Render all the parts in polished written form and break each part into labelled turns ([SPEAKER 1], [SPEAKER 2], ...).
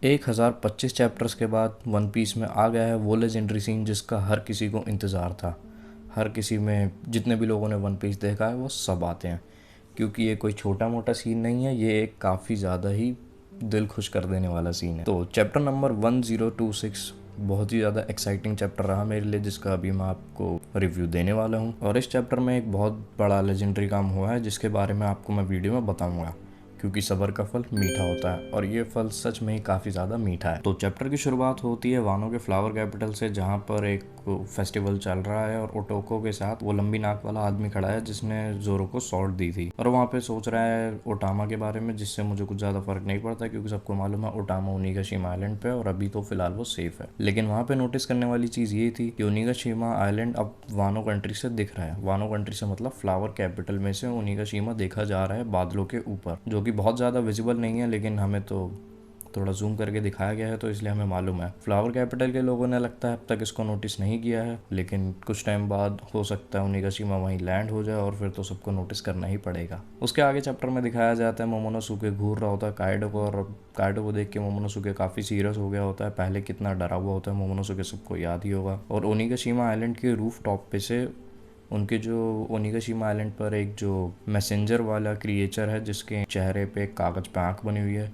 [SPEAKER 1] 1025 chapters के बाद one piece में आ गया है वो लेजेंडरी सीन जिसका हर किसी को इंतज़ार था। हर किसी में जितने भी लोगों ने वन पीस देखा है वो सब आते हैं, क्योंकि ये कोई छोटा मोटा सीन नहीं है, ये एक काफ़ी ज़्यादा ही दिल खुश कर देने वाला सीन है। तो चैप्टर नंबर 1026 बहुत ही ज़्यादा एक्साइटिंग चैप्टर रहा मेरे लिए, जिसका अभी मैं आपको रिव्यू देने वाला हूँ। और इस चैप्टर में एक बहुत बड़ा लेजेंडरी काम हुआ है जिसके बारे में आपको मैं वीडियो में बताऊँगा, क्योंकि सब्र का फल मीठा होता है और ये फल सच में ही काफ़ी ज़्यादा मीठा है। तो चैप्टर की शुरुआत होती है वानो के फ्लावर कैपिटल से, जहाँ पर एक फेस्टिवल चल रहा है और ओटोको के साथ वो लंबी नाक वाला आदमी खड़ा है जिसने जोरो को सॉर्ड दी थी, और वहाँ पे सोच रहा है ओटामा के बारे में, जिससे मुझे कुछ ज़्यादा फर्क नहीं पड़ता क्योंकि सबको मालूम है ओटामा ओनिगाशिमा आइलैंड पे और अभी तो फिलहाल वो सेफ है। लेकिन वहाँ पे नोटिस करने वाली चीज़ ये थी कि ओनिगाशिमा आइलैंड अब वानो कंट्री से दिख रहा है। वानो कंट्री से मतलब फ्लावर कैपिटल में से ओनिगाशिमा देखा जा रहा है बादलों के ऊपर, जो कि बहुत ज़्यादा विजिबल नहीं है, लेकिन हमें तो थोड़ा जूम करके दिखाया गया है तो इसलिए हमें मालूम है। फ्लावर कैपिटल के लोगों ने लगता है अब तक इसको नोटिस नहीं किया है, लेकिन कुछ टाइम बाद हो सकता है ओनिगाशिमा वहीं लैंड हो जाए और फिर तो सबको नोटिस करना ही पड़ेगा। उसके आगे चैप्टर में दिखाया जाता है मोमोनोसुके घूर रहा होता है काइडो को, और काइडो को देख के मोमोनोसुके काफ़ी सीरियस हो गया होता है। पहले कितना डरा हुआ होता है मोमोनोसुके सबको याद ही होगा। और ओनिगाशिमा आइलैंड के रूफ टॉप पे से उनके जो ओनिगाशिमा आइलैंड पर एक जो मैसेंजर वाला क्रिएचर है जिसके चेहरे पे कागज़ पे आँख बनी हुई है,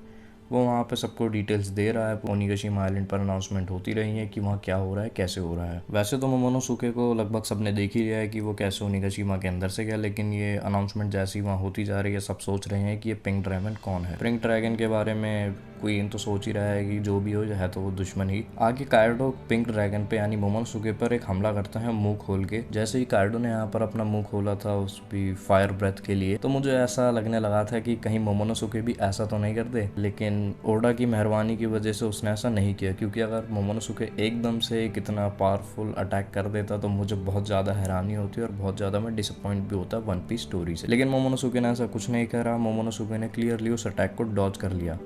[SPEAKER 1] वो वहाँ पे सबको डिटेल्स दे रहा है। ओनिगाशिमा आइलैंड पर अनाउंसमेंट होती रही है कि वहाँ क्या हो रहा है, कैसे हो रहा है। वैसे तो मोमोनोसुके को लगभग सबने देख ही लिया है कि वो कैसे ओनिगाशिमा के अंदर से गया, लेकिन ये अनाउंसमेंट जैसी वहाँ होती जा रही है सब सोच रहे हैं कि ये पिंक ड्रैगन कौन है। पिंक ड्रैगन के बारे में कोई इन तो सोच ही रहा है कि जो भी हो है तो वो दुश्मन ही। आगे काइडो पिंक ड्रैगन पे यानी मोमोनोसुके पर एक हमला करता है मुंह खोल के। जैसे ही काइडो ने यहाँ पर अपना मुंह खोला था उस भी फायर ब्रेथ के लिए, तो मुझे ऐसा लगने लगा था कि कहीं मोमोनोसुके भी ऐसा तो नहीं कर दे, लेकिन ओडा की मेहरबानी की वजह से उसने ऐसा नहीं किया, क्योंकि अगर मोमोनोसुके एकदम से कितना पावरफुल अटैक कर देता तो मुझे बहुत ज़्यादा हैरानी होती और बहुत ज़्यादा मैं डिसअपॉइंट भी होता वन पीस स्टोरी से। लेकिन मोमोनोसुके ने ऐसा कुछ नहीं करा। मोमोनोसुके ने क्लियरली उस अटैक को डॉज कर लिया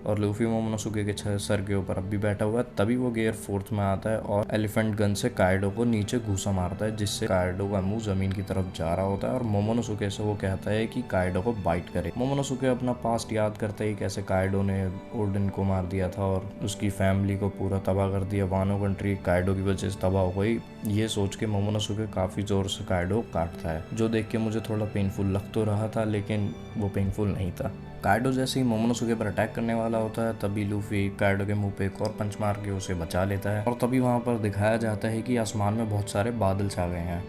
[SPEAKER 1] और लूफी मोमोनोसुके के सर के ऊपर अब भी बैठा हुआ है। तभी वो गियर फोर्थ में आता है और एलिफेंट गन से काइडो को नीचे घूसा मारता है, जिससे काइडो का मुंह जमीन की तरफ जा रहा होता है और मोमोनोसुके से वो कहता है कि काइडो को बाइट करे। मोमोनोसुके अपना पास्ट याद करते ही कैसे काइडो ने ओडिन को मार दिया था और उसकी फैमिली को पूरा तबाह कर दिया। वानो कंट्री काइडो की वजह से तबाह हो गई, ये सोच के मोमोनोसुके काफ़ी ज़ोर से काइडो काटता है, जो देख के मुझे थोड़ा पेनफुल लग तो रहा था, लेकिन वो पेनफुल नहीं था। काइडो जैसे ही मोमोनोसुके पर अटैक करने वाला होता है तभी लूफी काइडो के मुंह पे एक और पंच मार के उसे बचा लेता है। और तभी वहाँ पर दिखाया जाता है कि आसमान में बहुत सारे बादल छा गए हैं,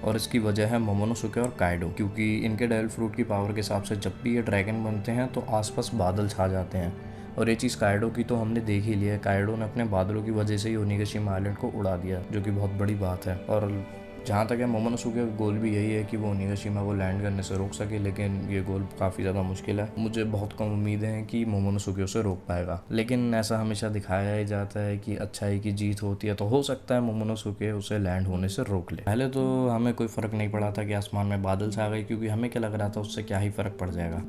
[SPEAKER 1] और इसकी वजह है मोमोनोसुके और काइडो, क्योंकि इनके डेविल फ्रूट की पावर के हिसाब से जब भी ये ड्रैगन बनते हैं तो आसपास बादल छा जाते हैं। और ये चीज़ काइडो की तो हमने देख ही लिया है। काइडो ने अपने बादलों की वजह से ही ओनिगाशिमा आइलैंड को उड़ा दिया, जो कि बहुत बड़ी बात है। और जहाँ तक है मोमोनोसुके का गोल भी यही है कि वो ओनिगाशिमा को लैंड करने से रोक सके, लेकिन ये गोल काफ़ी ज़्यादा मुश्किल है। मुझे बहुत कम उम्मीदें हैं कि मोमोनोसुके उसे रोक पाएगा, लेकिन ऐसा हमेशा दिखाया ही जाता है कि अच्छाई की जीत होती है, तो हो सकता है मोमोनोसुके उसे लैंड होने से रोक ले। पहले तो हमें कोई फ़र्क नहीं पड़ा था कि आसमान में बादल छा गए, क्योंकि हमें क्या लग रहा था उससे क्या ही फ़र्क पड़ जाएगा,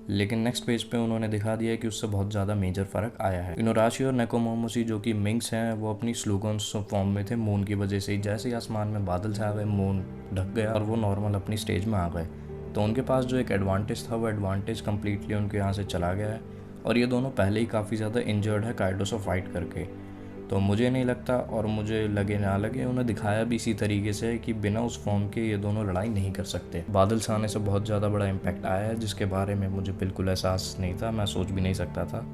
[SPEAKER 1] लेकिन नेक्स्ट पेज पे उन्होंने दिखा दिया है कि उससे बहुत ज़्यादा मेजर फ़र्क आया है। इनोराशी और नेकोमोमोशी जो कि मिंग्स हैं, वो अपनी स्लूगन्स फॉर्म में थे मून की वजह से ही। जैसे ही आसमान में बादल छा गए, मून ढक गया और वो नॉर्मल अपनी स्टेज में आ गए, तो उनके पास जो एक एडवांटेज था वो एडवांटेज कम्प्लीटली उनके यहाँ से चला गया है। और ये दोनों पहले ही काफ़ी ज़्यादा इंजर्ड है काइडो से फाइट करके, तो मुझे नहीं लगता, और मुझे लगे ना लगे, उन्हें दिखाया भी इसी तरीके से कि बिना उस फॉर्म के ये दोनों लड़ाई नहीं कर सकते। बादल छाने से बहुत ज़्यादा बड़ा इम्पैक्ट आया है, जिसके बारे में मुझे बिल्कुल एहसास नहीं था, मैं सोच भी नहीं सकता था,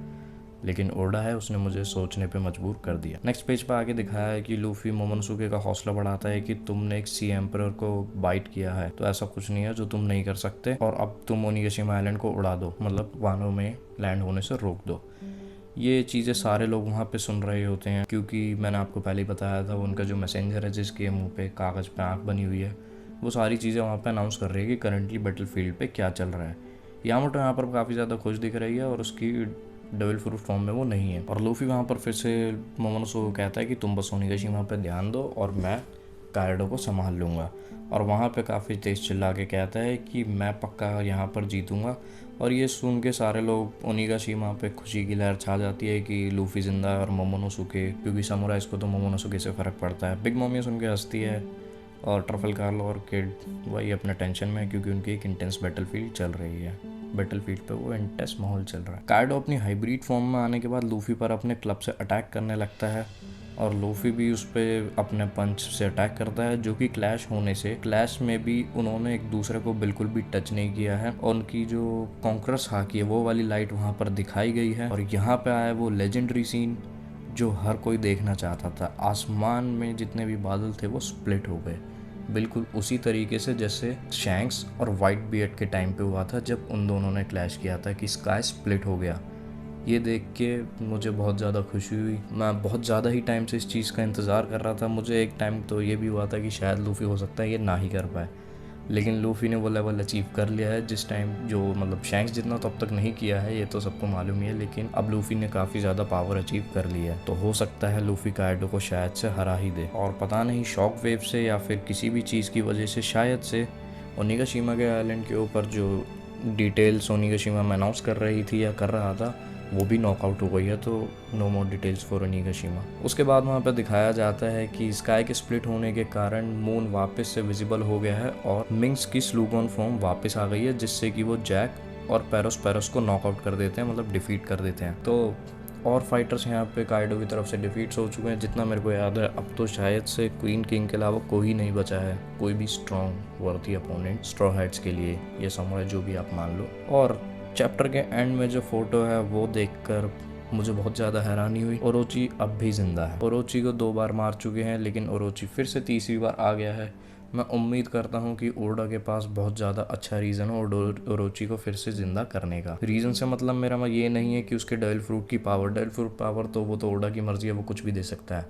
[SPEAKER 1] लेकिन ओडा है उसने मुझे सोचने पे मजबूर कर दिया। नेक्स्ट पेज पे आगे दिखाया है कि लूफी मोमोनोसुके का हौसला बढ़ाता है कि तुमने एक सी एम्परर को बाइट किया है, तो ऐसा कुछ नहीं है जो तुम नहीं कर सकते, और अब तुम ओनिगाशिमा आइलैंड को उड़ा दो, मतलब वानो में लैंड होने से रोक दो। ये चीज़ें सारे लोग वहाँ पे सुन रहे होते हैं, क्योंकि मैंने आपको पहले ही बताया था उनका जो मैसेंजर है जिसके मुंह पे कागज़ पे आँख बनी हुई है, वो सारी चीज़ें वहाँ पे अनाउंस कर रही है कि करंटली बैटलफील्ड पे क्या चल रहा है। यामाटो यहाँ पर काफ़ी ज़्यादा खुश दिख रही है और उसकी डेविल फ्रूट फॉर्म में वो नहीं है। और लूफी वहाँ पर फिर से मोमोनोसुके को कहता है कि तुम बस ओनिगाशिमा पे ध्यान दो और मैं काइडो को संभाल लूँगा। और वहाँ पे काफ़ी तेज़ चिल्ला के कहता है कि मैं पक्का यहाँ पर जीतूँगा। और ये सुन के सारे लोग ओनिगाशिमा पे खुशी की लहर छा जाती है कि लूफी जिंदा है और मोमोनोसुके, क्योंकि समुराइज को तो मोमोनोसुके से फ़र्क पड़ता है। बिग मम्मी सुन के हंसती है और ट्रफल कार्लो और किड वही अपने टेंशन में, क्योंकि उनकी एक इंटेंस बैटलफील्ड चल रही है। बैटलफील्ड पे वो इंटेंस माहौल चल रहा है। काइडो अपनी हाइब्रिड फॉर्म में आने के बाद लूफी पर अपने क्लब से अटैक करने लगता है और लूफी भी उस पर अपने पंच से अटैक करता है, जो कि क्लैश होने से क्लैश में भी उन्होंने एक दूसरे को बिल्कुल भी टच नहीं किया है और उनकी जो कॉन्करस हाकी है वो वाली लाइट वहाँ पर दिखाई गई है। और यहाँ पे आया वो लेजेंडरी सीन जो हर कोई देखना चाहता था। आसमान में जितने भी बादल थे वो स्प्लिट हो गए, बिल्कुल उसी तरीके से जैसे शैंक्स और वाइट बियर्ड के टाइम पे हुआ था जब उन दोनों ने क्लैश किया था कि स्काई स्प्लिट हो गया। ये देख के मुझे बहुत ज़्यादा खुशी हुई। मैं बहुत ज़्यादा ही टाइम से इस चीज़ का इंतज़ार कर रहा था। मुझे एक टाइम तो ये भी हुआ था कि शायद लूफी हो सकता है ये ना ही कर पाए, लेकिन लूफी ने वो लेवल अचीव कर लिया है जिस टाइम जो मतलब शैंक्स जितना तो अब तक नहीं किया है, ये तो सबको मालूम ही है, लेकिन अब लूफी ने काफ़ी ज़्यादा पावर अचीव कर लिया है। तो हो सकता है लूफी काइडो को शायद से हरा ही दे, और पता नहीं शॉक वेव से या फिर किसी भी चीज़ की वजह से शायद से ओनिगाशिमा के आइलैंड के ऊपर जो डिटेल्स ओनिगाशिमा में अनाउंस कर रही थी या कर रहा था वो भी नॉकआउट हो गई है। तो नो मोर डिटेल्स फॉर ओनिगाशिमा। उसके बाद वहाँ पर दिखाया जाता है कि स्काई के स्प्लिट होने के कारण मून वापस से विजिबल हो गया है और मिंग्स की स्लूगॉन फॉर्म वापस आ गई है, जिससे कि वो जैक और पैरोस को नॉकआउट कर देते हैं, मतलब डिफीट कर देते हैं। तो और फाइटर्स यहाँ पे काइडो की तरफ से डिफीट्स हो चुके हैं जितना मेरे को याद है। अब तो शायद से क्वीन किंग के अलावा कोई नहीं बचा है, कोई भी strong worthy opponent straw hats के लिए, ये समुराई जो भी आप मान लो। और चैप्टर के एंड में जो फोटो है वो देखकर मुझे बहुत ज़्यादा हैरानी हुई। ओरोची अब भी जिंदा है। ओरोची को 2 बार मार चुके हैं, लेकिन ओरोची फिर से तीसरी बार आ गया है। मैं उम्मीद करता हूँ कि ओडा के पास बहुत ज़्यादा अच्छा रीज़न हो ओरोची को फिर से ज़िंदा करने का। रीज़न से मतलब मेरा ये नहीं है कि उसके डेविल फ्रूट की पावर, डेविल फ्रूट पावर तो वो तो ओडा की मर्ज़ी है, वो कुछ भी दे सकता है,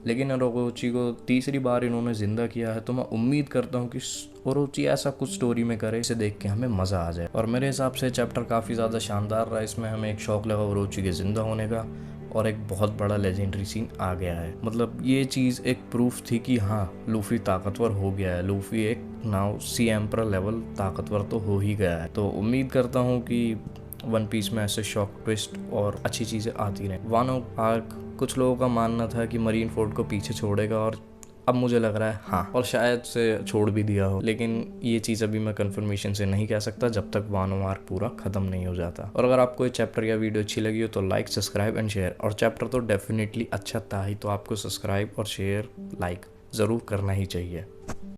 [SPEAKER 1] लेकिन ओरोची को तीसरी बार इन्होंने ज़िंदा किया है। तो मैं उम्मीद करता हूँ कि ओरोची ऐसा कुछ स्टोरी में करे इसे देख के हमें मज़ा आ जाए। और मेरे हिसाब से चैप्टर काफ़ी ज़्यादा शानदार रहा। इसमें हमें एक शौक लगा ओरोची के ज़िंदा होने का और एक बहुत बड़ा लेजेंडरी सीन आ गया है। मतलब ये चीज़ एक प्रूफ थी कि हाँ लूफी ताकतवर हो गया है, लूफी एक नाउ सी एम्परर लेवल ताकतवर तो हो ही गया है। तो उम्मीद करता हूँ कि वन पीस में ऐसे शॉक ट्विस्ट और अच्छी चीज़ें आती रहें। वानो आर्क कुछ लोगों का मानना था कि मरीन फोर्ड को पीछे छोड़ेगा, और अब मुझे लग रहा है हाँ, और शायद से छोड़ भी दिया हो, लेकिन ये चीज़ अभी मैं कंफर्मेशन से नहीं कह सकता जब तक वानो आर्क पूरा खत्म नहीं हो जाता। और अगर आपको ये चैप्टर या वीडियो अच्छी लगी हो तो लाइक, सब्सक्राइब एंड शेयर। और चैप्टर तो डेफिनेटली अच्छा था ही, तो आपको सब्सक्राइब और शेयर लाइक ज़रूर करना ही चाहिए।